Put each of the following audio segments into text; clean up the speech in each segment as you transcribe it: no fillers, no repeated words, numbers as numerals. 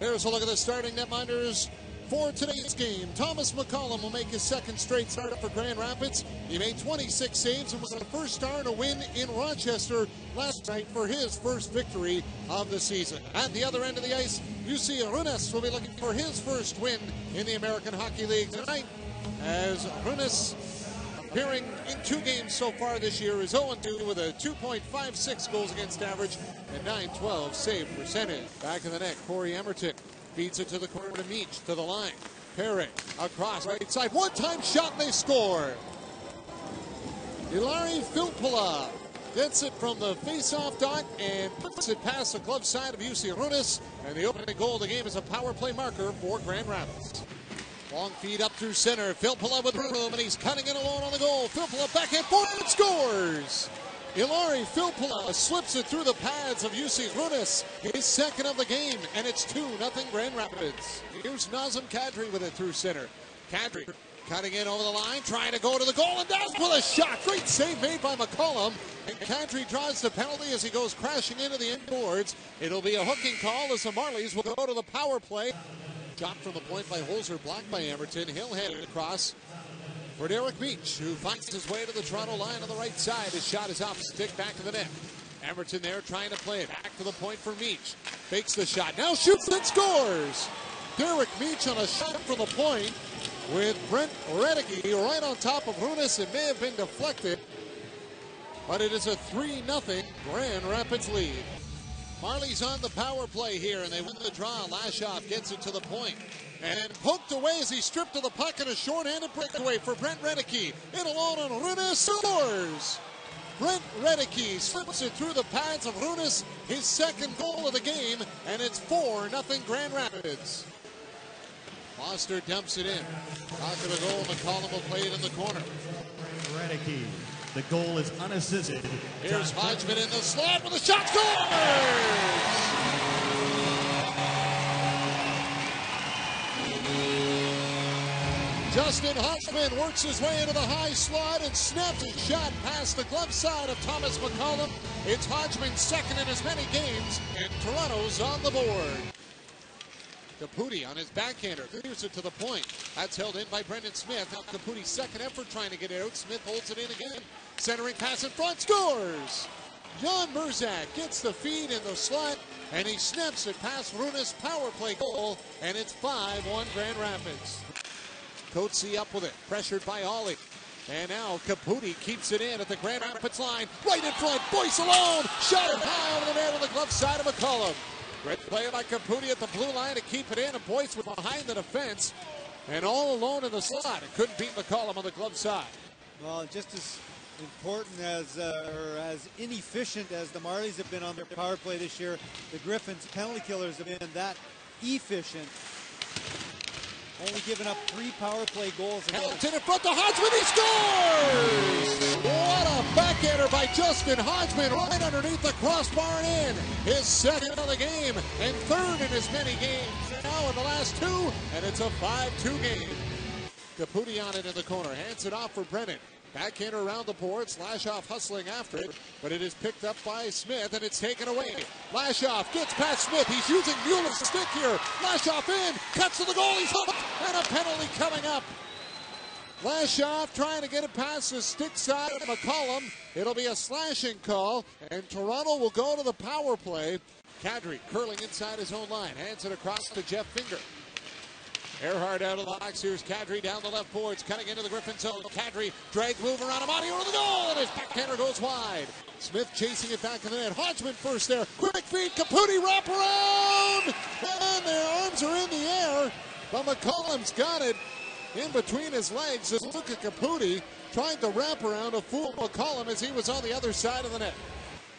Here's a look at the starting netminders for today's game. Thomas McCollum will make his second straight start for Grand Rapids. He made 26 saves and was the first star to win in Rochester last night for his first victory of the season. At the other end of the ice, UC Runes will be looking for his first win in the American Hockey League tonight, as Runes, appearing in 2 games so far this year, is 0-2 with a 2.56 goals against average and .912 save percentage. Back in the net, Corey Emerton feeds it to the corner to Meach, to the line. Perry across right side, one-time shot, and they score. Ilari Filppula gets it from the face-off dot and puts it past the glove side of UC Runes, and the opening goal of the game is a power play marker for Grand Rapids. Long feed up through center. Filppula with room, and he's cutting it alone on the goal. Filppula backhand forward, scores! Ilari Filppula slips it through the pads of UC Runes, his second of the game, and it's 2-0 Grand Rapids. Here's Nazem Kadri with it through center. Kadri cutting in over the line, trying to go to the goal, and does with a shot. Great save made by McCollum, and Kadri draws the penalty as he goes crashing into the end boards. It'll be a hooking call as the Marlies will go to the power play. Shot from the point by Holzer, blocked by Emerton. He'll head it across for Derek Meach, who finds his way to the Toronto line on the right side. His shot is off stick, back to the net. Emerton there trying to play it. Back to the point for Meach. Fakes the shot. Now shoots and scores! Derek Meach on a shot from the point with Brent Redicke right on top of Runes. It may have been deflected, but it is a 3-0 Grand Rapids lead. Marlies on the power play here, and they win the draw. Lashoff gets it to the point and poked away as he stripped to the puck, and a short-handed breakaway for Brent Redicke. In alone on Runes, scores! Brent Redicke slips it through the pads of Runes, his second goal of the game, and it's 4-0 Grand Rapids. Foster dumps it in. Out to the goal, McCollum will play it in the corner. Redicke. The goal is unassisted. Here's Hodgman in the slot with a shot, scores! Justin Hodgman works his way into the high slot and snaps a shot past the glove side of Thomas McCollum. It's Hodgman's second in as many games, and Toronto's on the board. Caputi on his backhander, clears it to the point. That's held in by Brendan Smith. Now Caputi's second effort trying to get it out. Smith holds it in again. Centering pass in front, scores! Jan Murzak gets the feed in the slot, and he snaps it past Runes' power play goal, and it's 5-1 Grand Rapids. Coetzee up with it, pressured by Ollie. And now Caputi keeps it in at the Grand Rapids line. Right in front, Boyce alone! Shot it high over the net on the glove side of McCollum. Great play by Caputi at the blue line to keep it in, and Boyce was behind the defense and all alone in the slot. It couldn't beat McCollum on the glove side. Well, just as important as, or as inefficient as the Marlies have been on their power play this year, the Griffins penalty killers have been that efficient. Only giving up 3 power play goals. Hamilton in front to Hodgman, he scores! What a backhander by Justin Hodgman right underneath the crossbar and in. His second of the game and third in as many games now in the last 2, and it's a 5-2 game. Caputi on it in the corner, hands it off for Brennan. Backhander around the boards, Lashoff hustling after it, but it is picked up by Smith, and it's taken away. Lashoff gets past Smith. He's using Mueller's stick here. Lashoff in, cuts to the goal, he's hooked, and a penalty coming up. Lashoff trying to get it past the stick side of McCollum. It'll be a slashing call, and Toronto will go to the power play. Kadri curling inside his own line, hands it across to Jeff Finger. Earhart out of the box. Here's Kadri down the left boards, cutting into the Griffin zone. Kadri drags move around Amati over the goal, and his backhander goes wide. Smith chasing it back in the net. Hodgman first there. Quick feed. Caputi wrap around, and their arms are in the air. But McCollum's got it in between his legs. Just look at Caputi trying to wrap around to fool McCollum as he was on the other side of the net.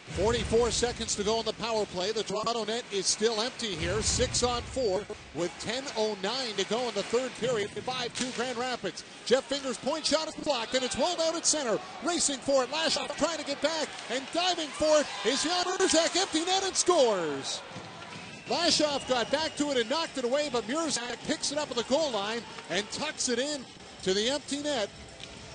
44 seconds to go on the power play. The Toronto net is still empty here. 6-on-4 with 10:09 to go in the third period. 5-2 Grand Rapids. Jeff Finger's point shot is blocked, and it's well out at center. Racing for it. Lashoff trying to get back, and diving for it is Jan Murzak. Empty net and scores. Lashoff got back to it and knocked it away, but Murzak picks it up at the goal line and tucks it in to the empty net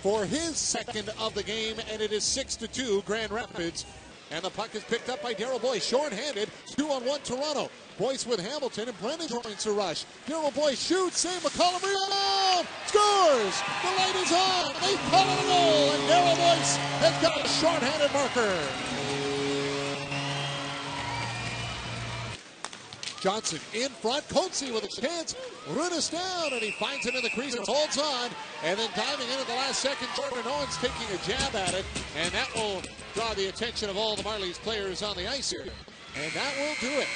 for his second of the game, and it is 6-2 Grand Rapids. And the puck is picked up by Darryl Boyce, short-handed, 2-on-1 Toronto. Boyce with Hamilton, and Brennan joins the rush. Darryl Boyce shoots, save McCollum, rebound, scores! The light is on, they call it a goal, and Darryl Boyce has got a short-handed marker. Johnson in front, Coatsy with a chance, Runas down, and he finds it in the crease and holds on, and then diving into the last second, Jordan Owens taking a jab at it, and that will draw the attention of all the Marlies players on the ice here. And that will do it,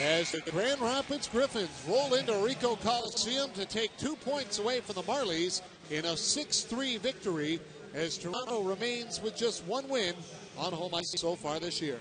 as the Grand Rapids Griffins roll into Ricoh Coliseum to take 2 points away from the Marlies in a 6-3 victory, as Toronto remains with just one win on home ice so far this year.